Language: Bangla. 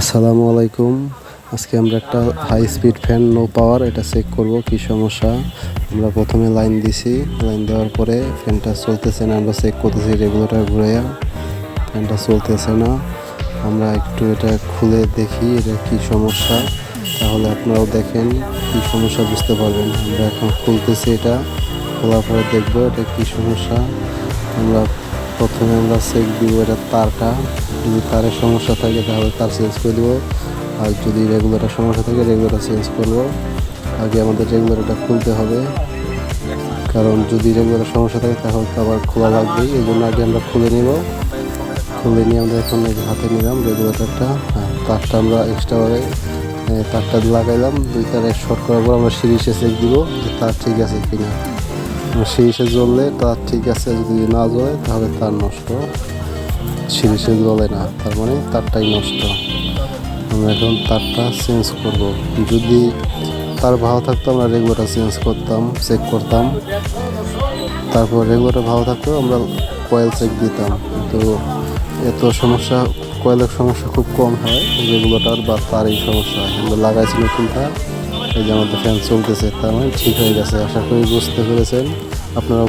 আসসালামু আলাইকুম। আজকে আমরা একটা high speed fan no power এটা চেক করব কি সমস্যা। আমরা প্রথমে লাইন দিছি, লাইন দেওয়ার পরে ফ্যানটা চলতেছে না, আমরা চেক করতেছি রেগুলেটর ঘুরাইয়া, ফ্যানটা চলতেছে না। আমরা একটু এটা খুলে দেখি এটা কি সমস্যা, তাহলে আপনারাও দেখেন কি সমস্যা বুঝতে পারবেন। আমরা এখন খুলতেছি, এটা খোলার পরে দেখবো এটা কি সমস্যা। প্রথমে আমরা চেক দিব এটা তারটা, যদি তারের সমস্যা থাকে তাহলে তার চেঞ্জ করে দেবো, আর যদি রেগুলেটর সমস্যা থাকে রেগুলেটর চেঞ্জ করবো। আগে আমাদের রেগুলেটরটা খুলতে হবে, কারণ যদি রেগুলেটর সমস্যা থাকে তাহলে তো আবার খোলা লাগবেই। এই জন্য আগে আমরা খুলে নিব। খুলে নিয়ে আমরা এখন হাতে নিলাম রেগুলেটরটা, তারটা আমরা এক্সট্রাভাবে তারটা লাগাইলাম। দুই তারে শর্ট করার পর আমরা সিরিজে চেক দিব যে তার ঠিক আছে কিনা। সিরিজে জ্বললে তার ঠিক আছে, যদি না জ্বলে তাহলে তার নষ্ট। সিরিজে জ্বলে না তার মানে তারটাই নষ্ট। আমরা এখন তারটা চেঞ্জ করব। যদি তার ভালো থাকতো আমরা রেগুলেটর চেঞ্জ করতাম, চেক করতাম, তারপর রেগুলেটর ভালো থাকতো আমরা কয়েল চেক দিতাম। কিন্তু এত সমস্যা, কয়েলের সমস্যা খুব কম হয়, রেগুলেটর বা তারই সমস্যা হয়। আমরা লাগাইছি নতুন তার, এই যে আমাদের ফ্যান চলতেছে, তার মানে ঠিক হয়ে গেছে। আশা করি বুঝতে পেরেছেন আপনারাও।